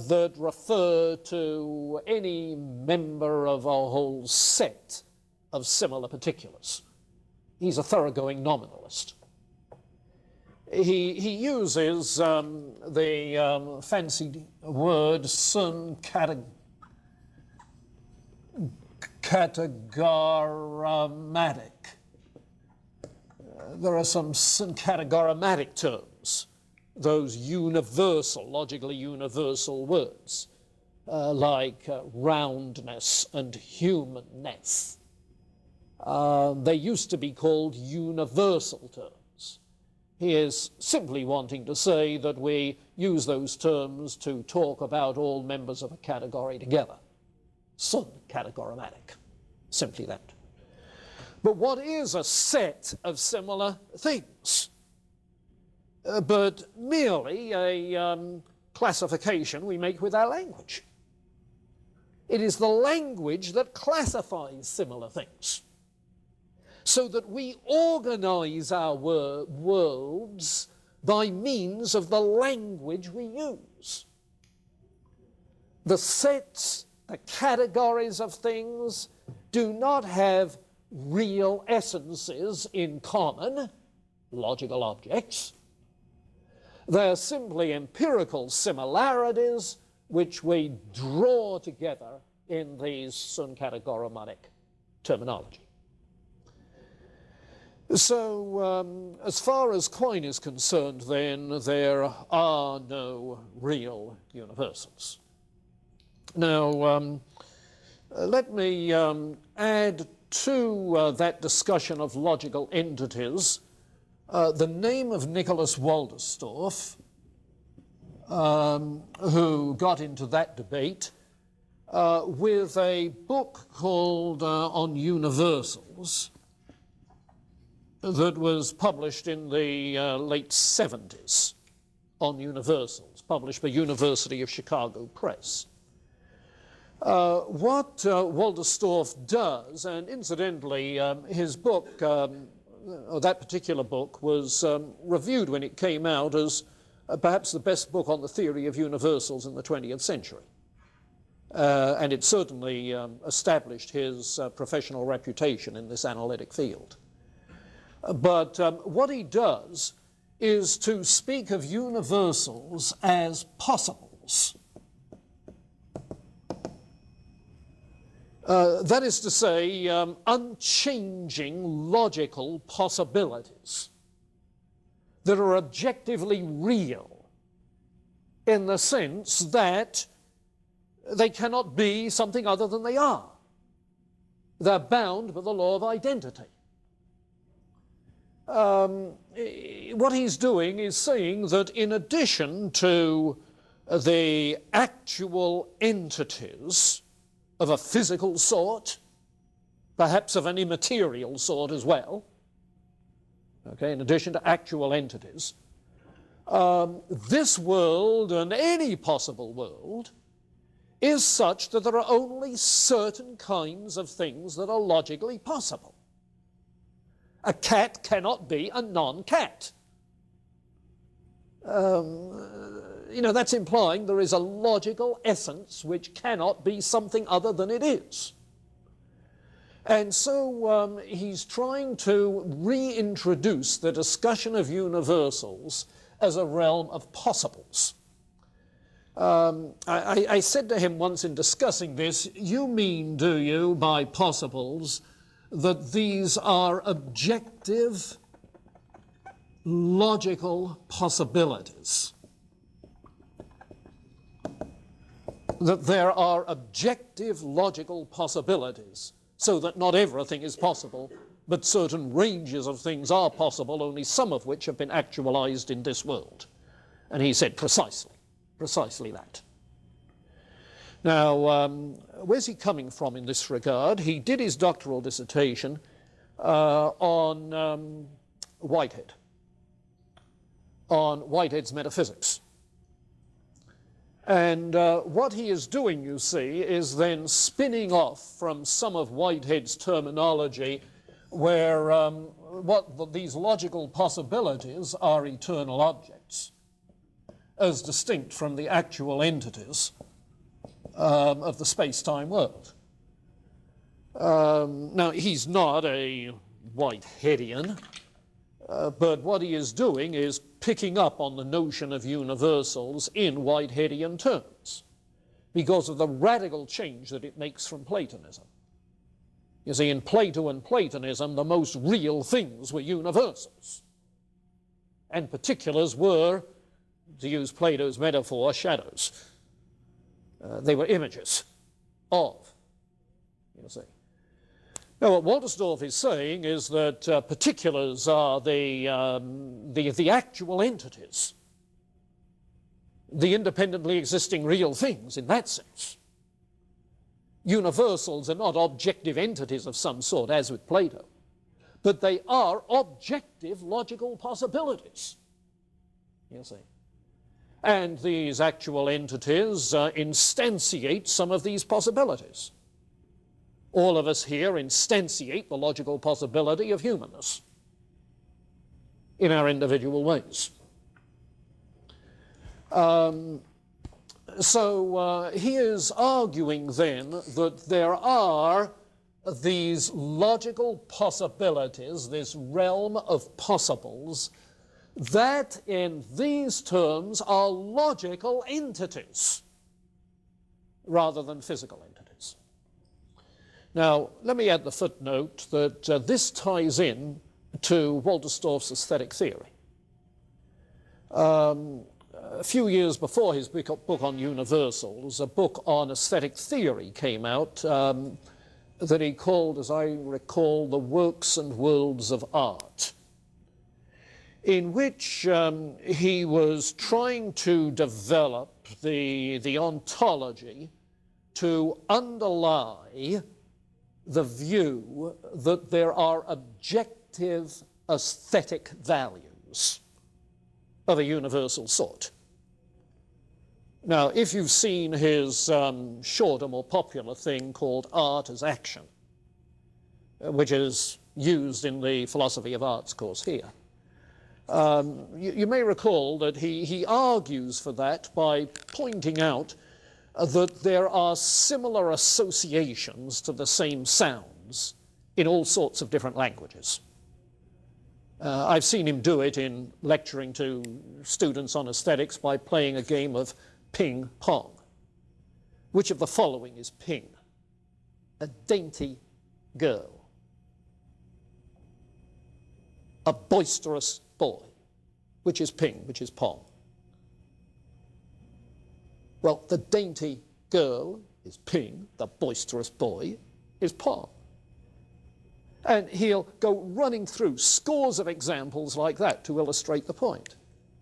that refer to any member of a whole set of similar particulars. He's a thoroughgoing nominalist. He uses the fancied word categorematic. There are some categorematic terms, those universal, logically universal words, like roundness and humanness. They used to be called universal terms. He is simply wanting to say that we use those terms to talk about all members of a category together. Categorematic, simply that. But what is a set of similar things? But merely a classification we make with our language. It is the language that classifies similar things, so that we organize our worlds by means of the language we use. The sets, the categories of things do not have real essences in common, logical objects. They're simply empirical similarities which we draw together in these syncategorematic terminology. So as far as Quine is concerned, then, there are no real universals. Now, let me add to that discussion of logical entities the name of Nicholas Walderstorff, who got into that debate with a book called On Universals that was published in the late 70s, On Universals, published by University of Chicago Press. What Walderstorff does, and incidentally, his book, that particular book, was reviewed when it came out as perhaps the best book on the theory of universals in the 20th century. And it certainly established his professional reputation in this analytic field. But what he does is to speak of universals as possibles. That is to say, unchanging logical possibilities that are objectively real in the sense that they cannot be something other than they are. They're bound by the law of identity. What he's doing is saying that in addition to the actual entities of a physical sort, perhaps of an immaterial sort as well, okay, in addition to actual entities, this world and any possible world is such that there are only certain kinds of things that are logically possible. A cat cannot be a non-cat. You know, that's implying there is a logical essence which cannot be something other than it is. And so he's trying to reintroduce the discussion of universals as a realm of possibles. I said to him once in discussing this, you mean, do you, by possibles, that these are objective, logical possibilities? That there are objective, logical possibilities, so that not everything is possible, but certain ranges of things are possible, only some of which have been actualized in this world. And he said precisely that. Now, where's he coming from in this regard? He did his doctoral dissertation on Whitehead, on Whitehead's metaphysics. And what he is doing, you see, is then spinning off from some of Whitehead's terminology where these logical possibilities are eternal objects. as distinct from the actual entities of the space-time world. Now, he's not a Whiteheadian, but what he is doing is picking up on the notion of universals in Whiteheadian terms because of the radical change that it makes from Platonism. You see, in Plato and Platonism, the most real things were universals, and particulars were, to use Plato's metaphor, shadows. They were images of, you see. Now, what Waltersdorf is saying is that particulars are the actual entities, the independently existing real things in that sense. Universals are not objective entities of some sort, as with Plato, but they are objective logical possibilities, you see. And these actual entities instantiate some of these possibilities. All of us here instantiate the logical possibility of humanness in our individual ways. So he is arguing then that there are these logical possibilities, this realm of possibles, that in these terms are logical entities rather than physical entities. Now, let me add the footnote that this ties in to Waltersdorf's aesthetic theory. A few years before his book on universals, a book on aesthetic theory came out that he called, as I recall, The Works and Worlds of Art, in which he was trying to develop the ontology to underlie the view that there are objective aesthetic values of a universal sort. Now, if you've seen his shorter, more popular thing called Art as Action, which is used in the Philosophy of Arts course here, you may recall that he argues for that by pointing out that there are similar associations to the same sounds in all sorts of different languages. I've seen him do it in lecturing to students on aesthetics by playing a game of ping pong. Which of the following is ping? A dainty girl, a boisterous boy. Which is ping, which is pong? Well, the dainty girl is ping, the boisterous boy is pong. And he'll go running through scores of examples like that to illustrate the point.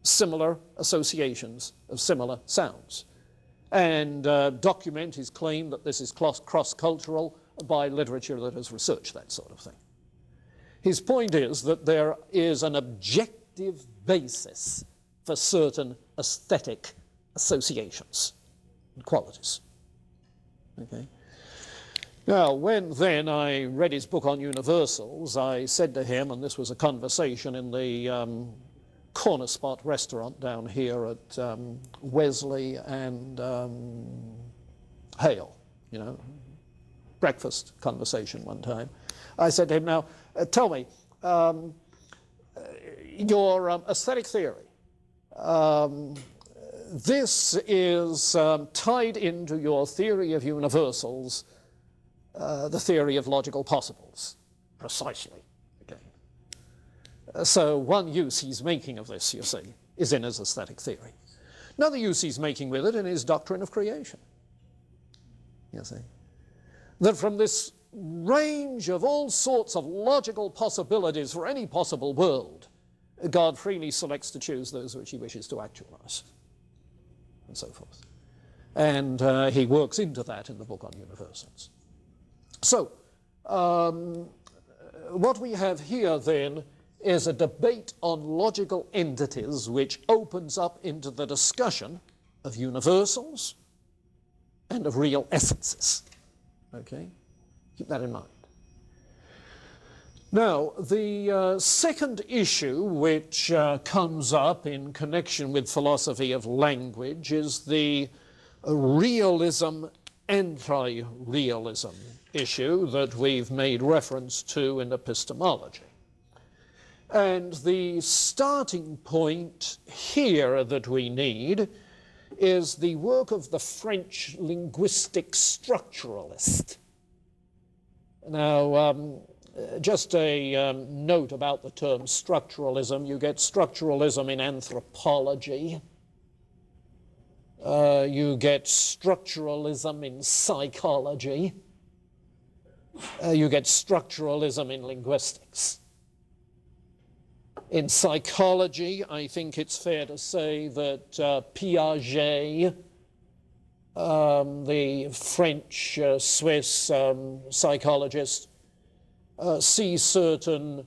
Similar associations of similar sounds. And document his claim that this is cross-cultural by literature that has researched that sort of thing. His point is that there is an objective basis for certain aesthetic associations and qualities. Okay. Now, when then I read his book on universals, I said to him, and this was a conversation in the Corner Spot restaurant down here at Wesley and Hale, you know, breakfast conversation one time. I said to him, now, tell me, your aesthetic theory, this is tied into your theory of universals, the theory of logical possibles, precisely. Okay. So one use he's making of this, you see, is in his aesthetic theory. Another use he's making with it in his doctrine of creation. You see, that from this range of all sorts of logical possibilities for any possible world, God freely selects to choose those which he wishes to actualize, and so forth. And he works into that in the book on universals. So, what we have here then is a debate on logical entities which opens up into the discussion of universals and of real essences. Okay? Keep that in mind. Now, the second issue which comes up in connection with philosophy of language is the realism, anti-realism issue that we've made reference to in epistemology. And the starting point here that we need is the work of the French linguistic structuralist. Now, just a note about the term structuralism. You get structuralism in anthropology. You get structuralism in psychology. You get structuralism in linguistics. In psychology, I think it's fair to say that Piaget, the French-Swiss psychologist, sees certain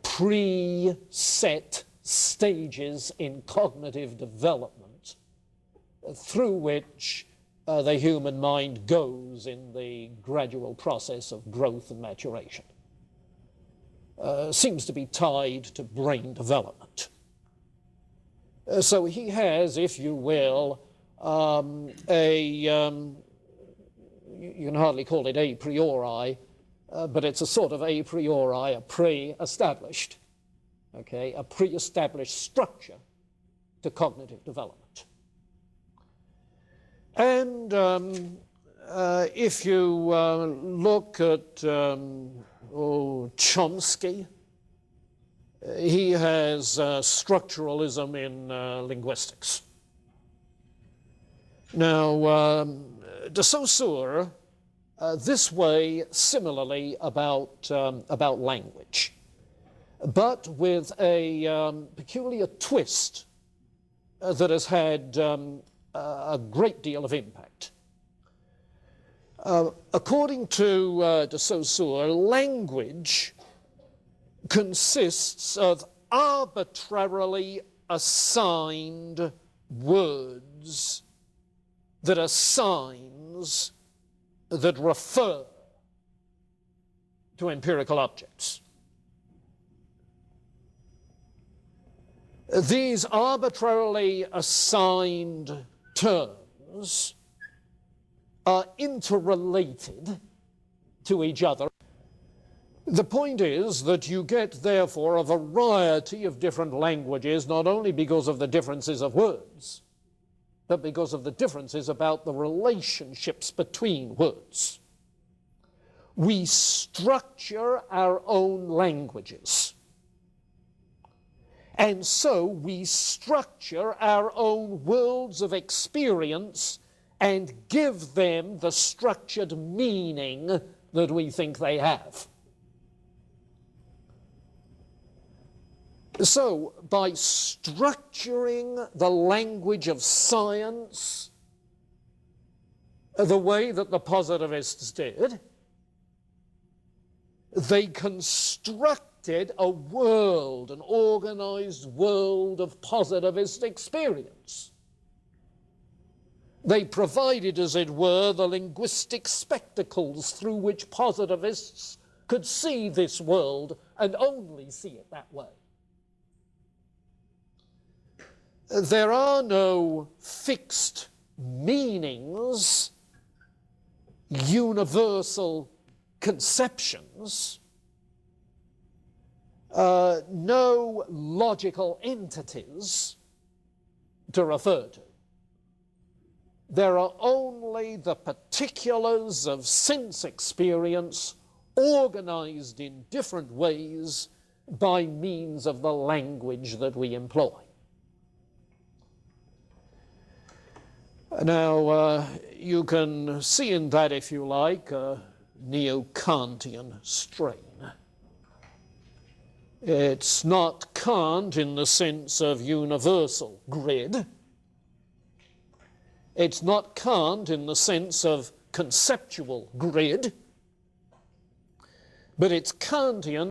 preset stages in cognitive development through which the human mind goes in the gradual process of growth and maturation. Seems to be tied to brain development. So he has, if you will, you can hardly call it a priori, but it's a sort of a priori, a pre-established, okay, a pre-established structure to cognitive development. And if you look at Chomsky, he has structuralism in linguistics. Now, de Saussure, this way similarly about language, but with a peculiar twist that has had a great deal of impact. According to de Saussure, language consists of arbitrarily assigned words that are signs that refer to empirical objects. These arbitrarily assigned terms are interrelated to each other. The point is that you get, therefore, a variety of different languages, not only because of the differences of words, but because of the differences about the relationships between words. We structure our own languages. And so we structure our own worlds of experience and give them the structured meaning that we think they have. So, by structuring the language of science the way that the positivists did, they constructed a world, an organized world of positivist experience. They provided, as it were, the linguistic spectacles through which positivists could see this world and only see it that way. There are no fixed meanings, universal conceptions, no logical entities to refer to. There are only the particulars of sense experience organized in different ways by means of the language that we employ. Now, you can see in that, if you like, a neo-Kantian strain. It's not Kant in the sense of universal grid. It's not Kant in the sense of conceptual grid, but it's Kantian